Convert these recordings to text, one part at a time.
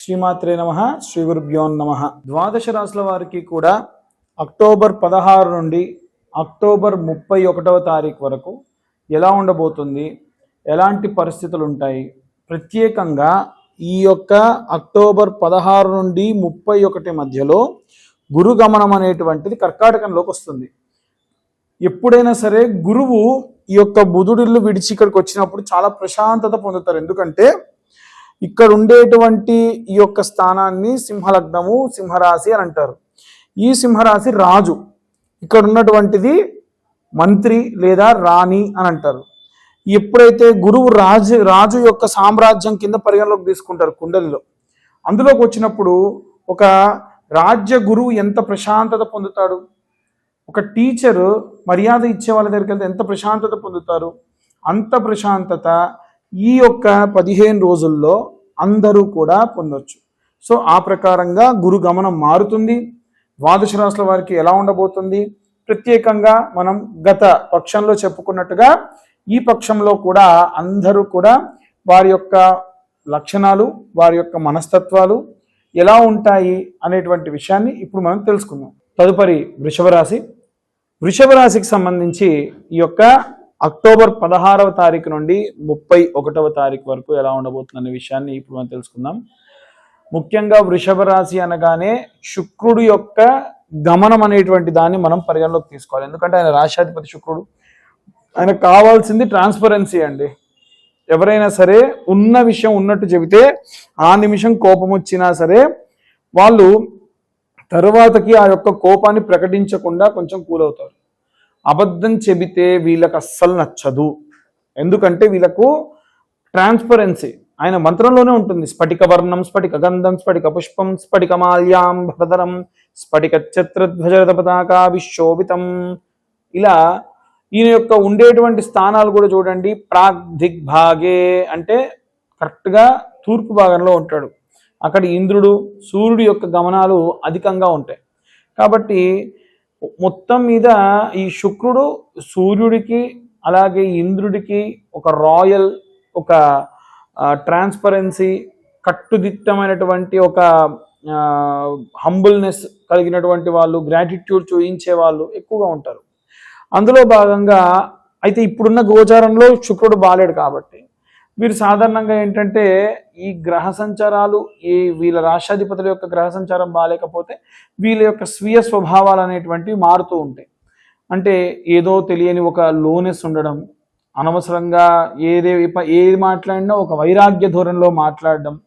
శ్రీమాత్రే నమః. శ్రీ గురుభ్యో నమః. ద్వాదశ రాశుల వారికి కూడా అక్టోబర్ 16 నుండి అక్టోబర్ 31వ తారీఖు వరకు ఎలా ఉండబోతుంది, ఎలాంటి పరిస్థితులు ఉంటాయి, ప్రత్యేకంగా ఈ యొక్క అక్టోబర్ 16 నుండి 31 మధ్యలో గురు గమనం అనేటువంటిది కర్కాటకంలోకి వస్తుంది. ఎప్పుడైనా సరే గురువు ఈ యొక్క బుధుడిల్లు విడిచి ఇక్కడికి వచ్చినప్పుడు చాలా ప్రశాంతత పొందుతారు. ఎందుకంటే ఇక్కడ ఉండేటువంటి ఈ యొక్క స్థానాన్ని సింహలగ్నము, సింహరాశి అని అంటారు. ఈ సింహరాశి రాజు, ఇక్కడ ఉన్నటువంటిది మంత్రి లేదా రాణి అని అంటారు. ఎప్పుడైతే గురువు రాజు యొక్క సామ్రాజ్యం కింద పరిగణలోకి తీసుకుంటారు కుండలిలో, అందులోకి వచ్చినప్పుడు ఒక రాజ్య గురువు ఎంత ప్రశాంతత పొందుతాడు, ఒక టీచరు మర్యాద ఇచ్చే వాళ్ళ దగ్గరికి వెళ్తే ఎంత ప్రశాంతత పొందుతారు, అంత ప్రశాంతత ఈ యొక్క 15 రోజుల్లో అందరూ కూడా పొందొచ్చు. సో ఆ ప్రకారంగా గురు గమనం మారుతుంది. ద్వాదశ రాశుల వారికి ఎలా ఉండబోతుంది, ప్రత్యేకంగా మనం గత పక్షంలో చెప్పుకున్నట్టుగా ఈ పక్షంలో కూడా అందరూ కూడా వారి యొక్క లక్షణాలు, వారి యొక్క మనస్తత్వాలు ఎలా ఉంటాయి అనేటువంటి విషయాన్ని ఇప్పుడు మనం తెలుసుకుందాం. తదుపరి వృషభ రాశి. వృషభ రాశికి సంబంధించి ఈ యొక్క అక్టోబర్ 16వ తారీఖు నుండి 31వ తారీఖు వరకు ఎలా ఉండబోతుందనే విషయాన్ని ఇప్పుడు మనం తెలుసుకుందాం. ముఖ్యంగా వృషభ రాశి అనగానే శుక్రుడు యొక్క గమనం అనేటువంటి దాన్ని మనం పరిగణలోకి తీసుకోవాలి. ఎందుకంటే ఆయన రాశ్యాధిపతి శుక్రుడు, ఆయనకు కావాల్సింది ట్రాన్స్పరెన్సీ అండి. ఎవరైనా సరే ఉన్న విషయం ఉన్నట్టు చెబితే ఆ నిమిషం కోపం వచ్చినా సరే వాళ్ళు తరువాతకి ఆ యొక్క కోపాన్ని ప్రకటించకుండా కొంచెం కూల్ అవుతారు. అబద్ధం చెబితే వీళ్ళకి అస్సలు నచ్చదు. ఎందుకంటే వీళ్ళకు ట్రాన్స్పరెన్సీ ఆయన మంత్రంలోనే ఉంటుంది. స్ఫటిక వర్ణం, స్ఫటిక గంధం, స్ఫటిక పుష్పం, స్ఫటిక మాల్యాం భరధరం, స్ఫటిక ఛత్రధ్వజ పతాకా విశోభితం. ఇలా ఈయన యొక్క ఉండేటువంటి స్థానాలు కూడా చూడండి. ప్రాగ్ దిగ్భాగే అంటే కరెక్ట్గా తూర్పు భాగంలో ఉంటాడు. అక్కడ ఇంద్రుడు, సూర్యుడు యొక్క గమనాలు అధికంగా ఉంటాయి. కాబట్టి మొత్తం మీద ఈ శుక్రుడు సూర్యుడికి అలాగే ఇంద్రుడికి ఒక రాయల్, ఒక ట్రాన్స్పరెన్సీ, కట్టుదిట్టమైనటువంటి ఒక హంబుల్నెస్ కలిగినటువంటి వాళ్ళు, గ్రాటిట్యూడ్ చూపించే వాళ్ళు ఎక్కువగా ఉంటారు. అందులో భాగంగా అయితే ఇప్పుడున్న గోచారంలో శుక్రుడు బాలేడు కాబట్టి వీరు సాధారణంగా ఏంటంటే ఈ గ్రహ సంచారాలు, ఈ వీళ్ళ రాష్ట్రాధిపతుల యొక్క గ్రహ సంచారం బాగాలేకపోతే వీళ్ళ యొక్క స్వీయ స్వభావాలు అనేటువంటివి మారుతూ ఉంటాయి. అంటే ఏదో తెలియని ఒక లోనెస్ ఉండడం, అనవసరంగా ఏది మాట్లాడినా ఒక వైరాగ్య ధోరణిలో మాట్లాడడం,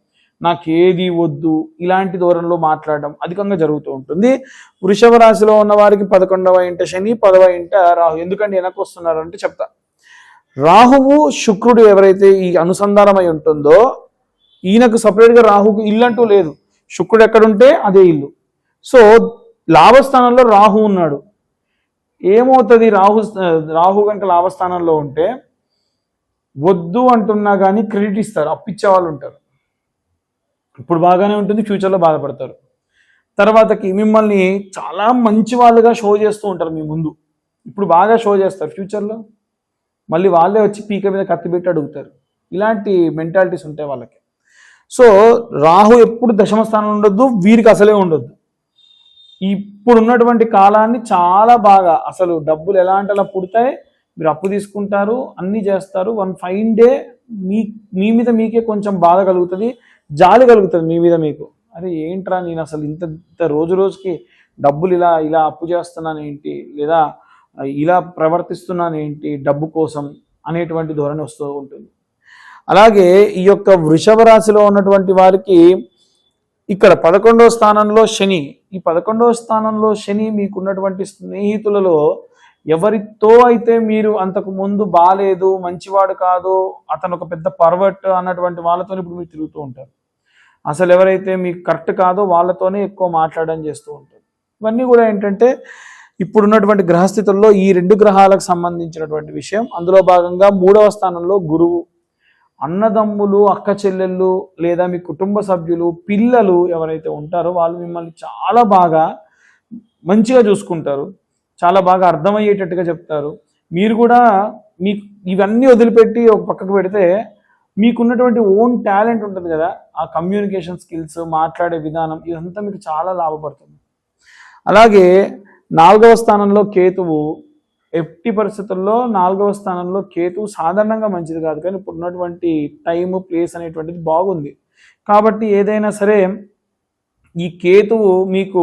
నాకు ఏది వద్దు ఇలాంటి ధోరణిలో మాట్లాడడం అధికంగా జరుగుతూ ఉంటుంది. వృషభ రాశిలో ఉన్న వారికి 11వ ఇంట శని, 10వ ఇంట రాహు. ఎందుకంటే వెనక్కి వస్తున్నారంటే చెప్తా. రాహువు శుక్రుడు ఎవరైతే ఈ అనుసంధానమై ఉంటుందో ఈయనకు సపరేట్గా రాహుకు ఇల్లు అంటూ లేదు. శుక్రుడు ఎక్కడుంటే అదే ఇల్లు. సో లాభస్థానంలో రాహు ఉన్నాడు. ఏమవుతుంది, రాహు కనుక లాభస్థానంలో ఉంటే వద్దు అంటున్నా కానీ క్రెడిట్ ఇస్తారు, అప్పిచ్చే వాళ్ళు ఉంటారు. ఇప్పుడు బాగానే ఉంటుంది, ఫ్యూచర్లో బాధపడతారు. తర్వాతకి మిమ్మల్ని చాలా మంచి వాళ్ళుగా షో చేస్తూ ఉంటారు మీ ముందు. ఇప్పుడు బాగా షో చేస్తారు, ఫ్యూచర్లో మళ్ళీ వాళ్ళే వచ్చి పీక మీద కత్తి పెట్టి అడుగుతారు. ఇలాంటి మెంటాలిటీస్ ఉంటాయి వాళ్ళకి. సో రాహు ఎప్పుడు దశమ స్థానంలో ఉండొద్దు, వీరికి అసలే ఉండొద్దు. ఇప్పుడు ఉన్నటువంటి కాలాన్ని చాలా బాగా, అసలు డబ్బులు ఎలాంటి అలా పుడతాయి, మీరు అప్పు తీసుకుంటారు, అన్నీ చేస్తారు. వన్ ఫైన్ డే మీ మీద మీకే కొంచెం బాధ కలుగుతుంది, జాలి కలుగుతుంది మీ మీద మీకు. అరే ఏంట్రా నేను అసలు ఇంత రోజుకి డబ్బులు ఇలా అప్పు చేస్తున్నాను ఏంటి, లేదా ఇలా ప్రవర్తిస్తున్నాను ఏంటి డబ్బు కోసం అనేటువంటి ధోరణి వస్తూ ఉంటుంది. అలాగే ఈ యొక్క వృషభ రాశిలో ఉన్నటువంటి వారికి ఇక్కడ 11వ స్థానంలో శని. ఈ 11వ స్థానంలో శని మీకున్నటువంటి స్నేహితులలో ఎవరితో అయితే మీరు అంతకు ముందు బాలేదు, మంచివాడు కాదు, అతను ఒక పెద్ద పర్వర్ట్ అన్నటువంటి వాళ్ళతో ఇప్పుడు మీరు తిరుగుతూ ఉంటారు. అసలు ఎవరైతే మీకు కరెక్ట్ కాదో వాళ్ళతోనే ఎక్కువ మాట్లాడడం చేస్తూ ఉంటారు. ఇవన్నీ కూడా ఏంటంటే ఇప్పుడున్నటువంటి గ్రహస్థితుల్లో ఈ 2 గ్రహాలకు సంబంధించినటువంటి విషయం. అందులో భాగంగా 3వ స్థానంలో గురువు. అన్నదమ్ములు, అక్క చెల్లెళ్ళు లేదా మీ కుటుంబ సభ్యులు, పిల్లలు ఎవరైతే ఉంటారో వాళ్ళు మిమ్మల్ని చాలా బాగా మంచిగా చూసుకుంటారు, చాలా బాగా అర్థమయ్యేటట్టుగా చెప్తారు. మీరు కూడా మీకు ఇవన్నీ వదిలిపెట్టి ఒక పక్కకు పెడితే మీకున్నటువంటి ఓన్ టాలెంట్ ఉంటుంది కదా, ఆ కమ్యూనికేషన్ స్కిల్స్, మాట్లాడే విధానం, ఇదంతా మీకు చాలా లాభపడుతుంది. అలాగే 4వ స్థానంలో కేతువు, ఎట్టి పరిస్థితుల్లో 4వ స్థానంలో కేతువు సాధారణంగా మంచిది కాదు, కానీ ఇప్పుడు ఉన్నటువంటి టైము ప్లేస్ అనేటువంటిది బాగుంది. కాబట్టి ఏదైనా సరే ఈ కేతువు మీకు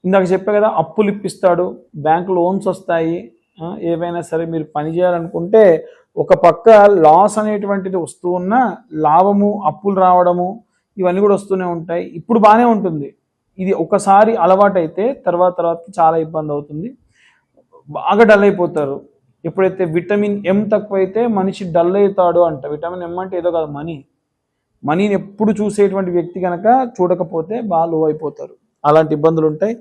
ఇందాక చెప్పే కదా, అప్పులు ఇప్పిస్తాడు, బ్యాంకు లోన్స్ వస్తాయి. ఏవైనా సరే మీరు పని చేయాలనుకుంటే ఒక పక్క లాస్ అనేటువంటిది వస్తూ ఉన్నా లాభము, అప్పులు రావడము, ఇవన్నీ కూడా వస్తూనే ఉంటాయి. ఇప్పుడు బాగానే ఉంటుంది. ఇది ఒకసారి అలవాటైతే తర్వాత చాలా ఇబ్బంది అవుతుంది, బాగా డల్ అయిపోతారు. ఎప్పుడైతే విటమిన్ ఎం తక్కువైతే మనిషి డల్ అవుతాడు అంట. విటమిన్ ఎం అంటే ఏదో కాదు, మనీని ఎప్పుడు చూసేటువంటి వ్యక్తి కనుక చూడకపోతే బాగా లో అయిపోతారు. అలాంటి ఇబ్బందులు ఉంటాయి.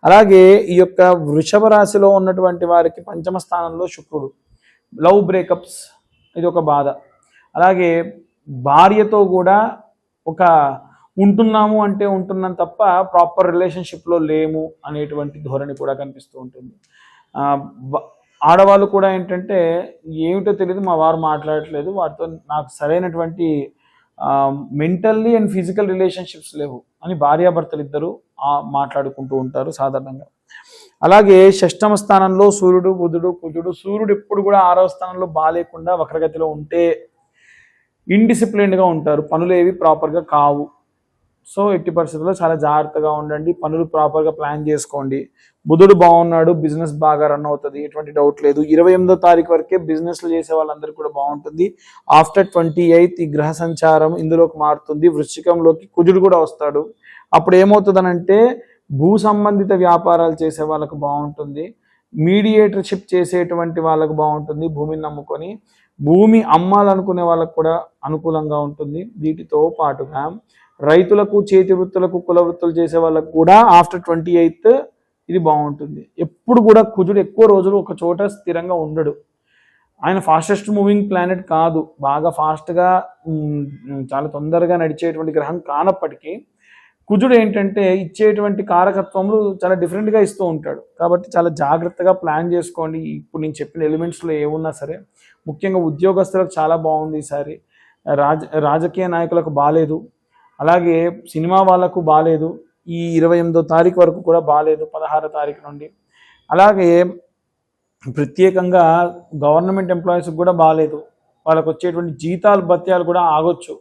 అలాగే ఈ యొక్క వృషభ రాశిలో ఉన్నటువంటి వారికి 5వ స్థానంలో శుక్రుడు, లవ్ బ్రేకప్స్, ఇది ఒక బాధ. అలాగే భార్యతో కూడా ఒక ఉంటున్నాము అంటే ఉంటున్నాం తప్ప ప్రాపర్ రిలేషన్షిప్లో లేము అనేటువంటి ధోరణి కూడా కనిపిస్తూ ఉంటుంది. ఆడవాళ్ళు కూడా ఏంటంటే ఏమిటో తెలియదు, మా వారు మాట్లాడట్లేదు, వాటితో నాకు సరైనటువంటి మెంటల్లీ అండ్ ఫిజికల్ రిలేషన్షిప్స్ లేవు అని భార్యాభర్తలు ఇద్దరు మాట్లాడుకుంటూ ఉంటారు సాధారణంగా. అలాగే 6వ స్థానంలో సూర్యుడు, బుధుడు, కుజుడు. సూర్యుడు ఎప్పుడు కూడా 6వ స్థానంలో బాగాలేకుండా వక్రగతిలో ఉంటే ఇండిసిప్లిన్డ్గా ఉంటారు, పనులు ఏవి ప్రాపర్గా కావు. సో ఎట్టి పరిస్థితుల్లో చాలా జాగ్రత్తగా ఉండండి, పనులు ప్రాపర్గా ప్లాన్ చేసుకోండి. బుధుడు బాగున్నాడు, బిజినెస్ బాగా రన్ అవుతుంది, ఎటువంటి డౌట్ లేదు. 28వ తారీఖు వరకే బిజినెస్లు చేసే వాళ్ళందరికీ కూడా బాగుంటుంది. ఆఫ్టర్ 28 ఈ గ్రహ సంచారం ఇందులోకి మారుతుంది, వృశ్చికంలోకి కుజుడు కూడా వస్తాడు. అప్పుడు ఏమవుతుందనంటే భూ సంబంధిత వ్యాపారాలు చేసే వాళ్ళకు బాగుంటుంది, మీడియేటర్షిప్ చేసేటువంటి వాళ్ళకు బాగుంటుంది, భూమిని నమ్ముకొని భూమి అమ్మాలనుకునే వాళ్ళకు కూడా అనుకూలంగా ఉంటుంది. వీటితో పాటుగా రైతులకు, చేతి వృత్తులకు, కుల వృత్తులు చేసే వాళ్ళకు కూడా ఆఫ్టర్ 28 ఇది బాగుంటుంది. ఎప్పుడు కూడా కుజుడు ఎక్కువ రోజులు ఒక చోట స్థిరంగా ఉండడు. ఆయన ఫాస్టెస్ట్ మూవింగ్ ప్లానెట్ కాదు, బాగా ఫాస్ట్గా చాలా తొందరగా నడిచేటువంటి గ్రహం కానప్పటికీ కుజుడు ఏంటంటే ఇచ్చేటువంటి కారకత్వములు చాలా డిఫరెంట్గా ఇస్తూ ఉంటాడు. కాబట్టి చాలా జాగ్రత్తగా ప్లాన్ చేసుకోండి. ఇప్పుడు నేను చెప్పిన ఎలిమెంట్స్లో ఏమున్నా సరే, ముఖ్యంగా ఉద్యోగస్తులకు చాలా బాగుంది ఈసారి, రాజకీయ నాయకులకు బాగాలేదు, అలాగే సినిమా వాళ్ళకు బాగాలేదు, ఈ 28వ తారీఖు వరకు కూడా బాగాలేదు, 16వ తారీఖు నుండి. అలాగే ప్రత్యేకంగా గవర్నమెంట్ ఎంప్లాయీస్కి కూడా బాగాలేదు, వాళ్ళకు వచ్చేటువంటి జీతాలు భత్యాలు కూడా ఆగొచ్చు.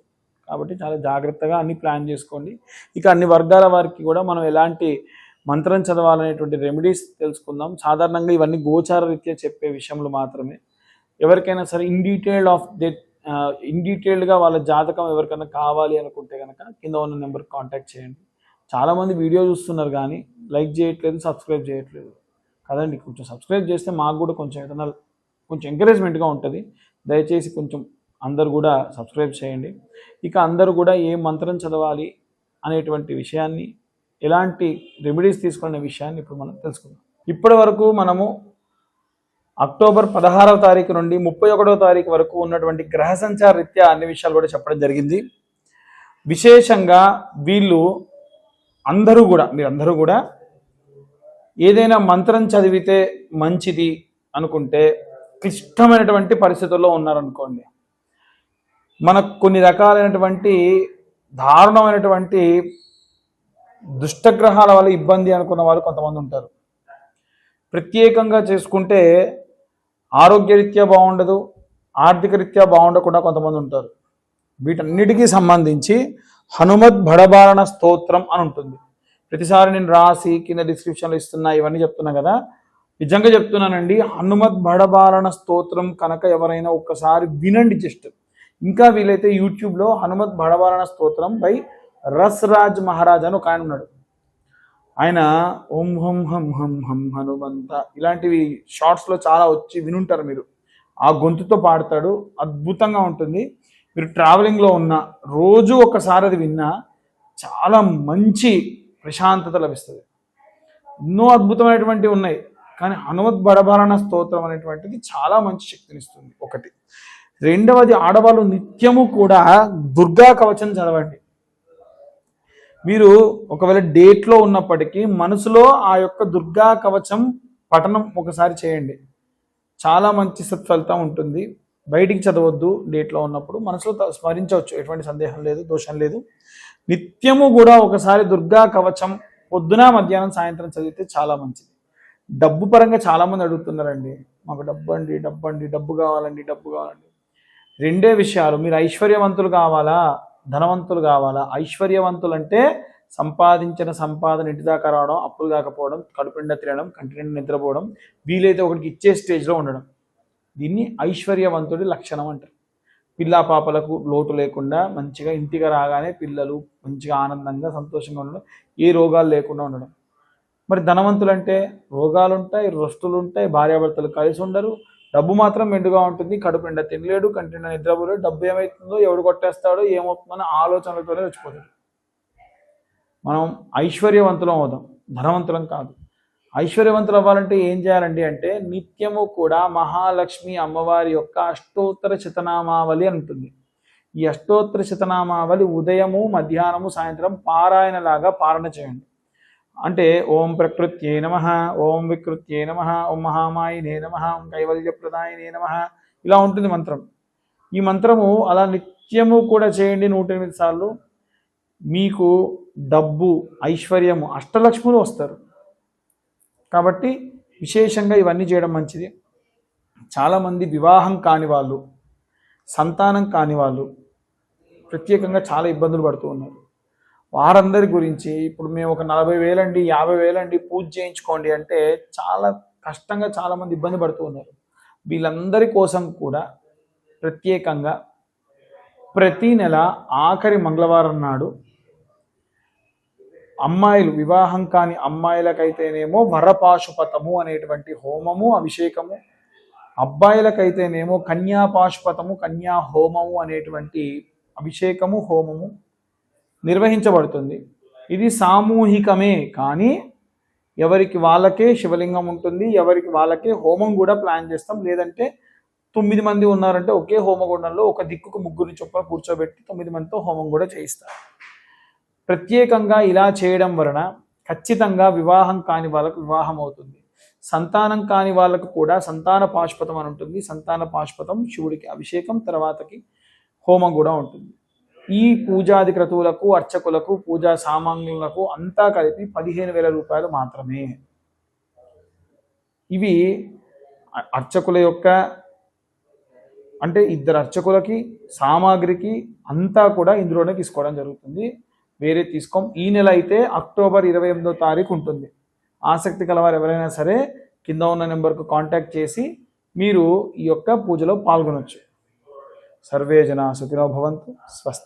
కాబట్టి చాలా జాగ్రత్తగా అన్ని ప్లాన్ చేసుకోండి. ఇక అన్ని వర్గాల వారికి కూడా మనం ఎలాంటి మంత్రం చదవాలనేటువంటి రెమెడీస్ తెలుసుకుందాం. సాధారణంగా ఇవన్నీ గోచార రీత్యా చెప్పే విషయంలో మాత్రమే. ఎవరికైనా సరే ఇన్ డీటెయిల్డ్గా వాళ్ళ జాతకం ఎవరికైనా కావాలి అనుకుంటే కనుక కింద ఉన్న నెంబర్కి కాంటాక్ట్ చేయండి. చాలామంది వీడియో చూస్తున్నారు కానీ లైక్ చేయట్లేదు, సబ్స్క్రైబ్ చేయట్లేదు కదండి. కొంచెం సబ్స్క్రైబ్ చేస్తే మాకు కూడా కొంచెం ఎంకరేజ్మెంట్గా ఉంటుంది. దయచేసి కొంచెం అందరూ కూడా సబ్స్క్రైబ్ చేయండి. ఇక అందరూ కూడా ఏ మంత్రం చదవాలి అనేటువంటి విషయాన్ని, ఎలాంటి రెమెడీస్ తీసుకునే విషయాన్ని ఇప్పుడు మనం తెలుసుకుందాం. ఇప్పటి వరకు మనము అక్టోబర్ 16వ తారీఖు నుండి 31వ తారీఖు వరకు ఉన్నటువంటి గ్రహ సంచార రీత్యా అన్ని విషయాలు కూడా చెప్పడం జరిగింది. విశేషంగా మీరందరూ కూడా ఏదైనా మంత్రం చదివితే మంచిది అనుకుంటే క్లిష్టమైనటువంటి పరిస్థితుల్లో ఉన్నారనుకోండి, మనకు కొన్ని రకాలైనటువంటి దారుణమైనటువంటి దుష్టగ్రహాల వల్ల ఇబ్బంది అనుకున్న వాళ్ళు కొంతమంది ఉంటారు. ప్రత్యేకంగా చేసుకుంటే ఆరోగ్యరీత్యా బాగుండదు, ఆర్థిక రీత్యా బాగుండకుండా కొంతమంది ఉంటారు. వీటన్నిటికీ సంబంధించి హనుమద్ భడబారణ స్తోత్రం అని ఉంటుంది. ప్రతిసారి నేను రాసి కింద డిస్క్రిప్షన్లో ఇస్తున్నా, ఇవన్నీ చెప్తున్నా కదా, నిజంగా చెప్తున్నానండి. హనుమద్ భడబారణ స్తోత్రం కనుక ఎవరైనా ఒక్కసారి వినండి, జస్ట్ ఇంకా వీలైతే యూట్యూబ్లో హనుమద్ భడబారణ స్తోత్రం బై రస్రాజ్ మహారాజ్ అని ఒక ఆయన ఉన్నాడు. ఆయన ఓం హం హం హం హం హనుమంత ఇలాంటివి షార్ట్స్లో చాలా వచ్చి వినుంటారు మీరు. ఆ గొంతుతో పాడతాడు, అద్భుతంగా ఉంటుంది. మీరు ట్రావెలింగ్లో ఉన్న రోజు ఒకసారి అది విన్నా చాలా మంచి ప్రశాంతత లభిస్తుంది. ఎన్నో అద్భుతమైనటువంటివి ఉన్నాయి, కానీ హనుమద్ భడబారణ స్తోత్రం అనేటువంటిది చాలా మంచి శక్తినిస్తుంది. ఒకటి. రెండవది, ఆడవాళ్ళు నిత్యము కూడా దుర్గా కవచం చదవండి. మీరు ఒకవేళ డేట్లో ఉన్నప్పటికీ మనసులో ఆ యొక్క దుర్గా కవచం పఠనం ఒకసారి చేయండి, చాలా మంచి సత్ఫలితం ఉంటుంది. బయటికి చదవద్దు డేట్లో ఉన్నప్పుడు, మనసులో స్మరించవచ్చు, ఎటువంటి సందేహం లేదు, దోషం లేదు. నిత్యము కూడా ఒకసారి దుర్గా కవచం పొద్దున మధ్యాహ్నం సాయంత్రం చదివితే చాలా మంచిది. డబ్బు పరంగా చాలామంది అడుగుతున్నారండి, మాకు డబ్బు అండి, డబ్బు అండి, డబ్బు కావాలండి, డబ్బు కావాలండి. రెండే విషయాలు, మీరు ఐశ్వర్యవంతులు కావాలా, ధనవంతులు కావాలా? ఐశ్వర్యవంతులు అంటే సంపాదించిన సంపాదన ఇంటి దాకా రావడం, అప్పులు కాకపోవడం, కడుపు నిండా తినడం, కంటి నిండా నిద్రపోవడం, వీలైతే ఒకరికి ఇచ్చే స్టేజ్లో ఉండడం. దీన్ని ఐశ్వర్యవంతుడి లక్షణం అంటారు. పిల్లా పాపలకు లోటు లేకుండా మంచిగా ఇంటికి రాగానే పిల్లలు మంచిగా ఆనందంగా సంతోషంగా ఉండడం, ఏ రోగాలు లేకుండా ఉండడం. మరి ధనవంతులు అంటే రోగాలు ఉంటాయి, రొస్తులు ఉంటాయి, భార్యాభర్తలు కలిసి ఉండరు, డబ్బు మాత్రం మెండుగా ఉంటుంది, కడుపు నిండా తినలేడు, కంటి నిండా నిద్రపోలేడు, డబ్బు ఏమవుతుందో, ఎవడు కొట్టేస్తాడో, ఏమవుతుందో ఆలోచనలతోనే వచ్చిపోతాడు. మనం ఐశ్వర్యవంతులం అవుదాం, ధనవంతులం కాదు. ఐశ్వర్యవంతులు అవ్వాలంటే ఏం చేయాలండి అంటే, నిత్యము కూడా మహాలక్ష్మి అమ్మవారి యొక్క అష్టోత్తర శతనామావళి అని ఉంటుంది. ఈ అష్టోత్తర శతనామావళి ఉదయము, మధ్యాహ్నము, సాయంత్రం పారాయణలాగా పారణ చేయండి. అంటే ఓం ప్రకృత్యై నమః, ఓం వికృత్యై నమః, ఓం మహామాయినే నమః, ఓం కైవల్యప్రదాయినే నమః, ఇలా ఉంటుంది మంత్రం. ఈ మంత్రము అలా నిత్యము కూడా చేయండి 108 సార్లు. మీకు డబ్బు, ఐశ్వర్యము, అష్టలక్ష్ములు వస్తారు. కాబట్టి విశేషంగా ఇవన్నీ చేయడం మంచిది. చాలామంది వివాహం కాని వాళ్ళు, సంతానం కాని వాళ్ళు ప్రత్యేకంగా చాలా ఇబ్బందులు పడుతూ ఉన్నారు. వారందరి గురించి ఇప్పుడు మేము ఒక 40,000 అండి, 50,000 అండి పూజ చేయించుకోండి అంటే చాలా కష్టంగా చాలామంది ఇబ్బంది పడుతూ ఉన్నారు. వీళ్ళందరి కోసం కూడా ప్రత్యేకంగా ప్రతి నెల ఆఖరి మంగళవారం నాడు అమ్మాయిలు, వివాహం కాని అమ్మాయిలకైతేనేమో వరపాశుపతము అనేటువంటి హోమము, అభిషేకము, అబ్బాయిలకైతేనేమో కన్యాపాశుపతము, కన్యా హోమము అనేటువంటి అభిషేకము, హోమము నిర్వహించబడుతుంది. ఇది సామూహికమే, కానీ ఎవరికి వాళ్ళకే శివలింగం ఉంటుంది, ఎవరికి వాళ్ళకే హోమం కూడా ప్లాన్ చేస్తాం. లేదంటే 9 మంది ఉన్నారంటే ఒకే హోమగుండంలో ఒక దిక్కుకు 3 చొప్పున కూర్చోబెట్టి 9 మందితో హోమం కూడా చేయిస్తారు. ప్రత్యేకంగా ఇలా చేయడం వలన ఖచ్చితంగా వివాహం కాని వాళ్ళకు వివాహం అవుతుంది. సంతానం కాని వాళ్ళకు కూడా సంతాన పాశుపతం అని ఉంటుంది. సంతాన పాశుపతం శివుడికి అభిషేకం, తర్వాతకి హోమం కూడా ఉంటుంది. ఈ పూజాది క్రతువులకు, అర్చకులకు, పూజా సామాన్యులకు అంతా కలిపి 15,000 రూపాయలు మాత్రమే. ఇవి అర్చకుల యొక్క, అంటే 2 అర్చకులకి, సామాగ్రికి అంతా కూడా ఇందులోనే తీసుకోవడం జరుగుతుంది, వేరే తీసుకోం. ఈ నెల అయితే అక్టోబర్ 28వ తారీఖు ఉంటుంది. ఆసక్తి కలవారు ఎవరైనా సరే కింద ఉన్న నెంబర్కు కాంటాక్ట్ చేసి మీరు ఈ యొక్క పూజలో పాల్గొనవచ్చు. సర్వే జనా సుఖినో భవంతు. స్వస్తి.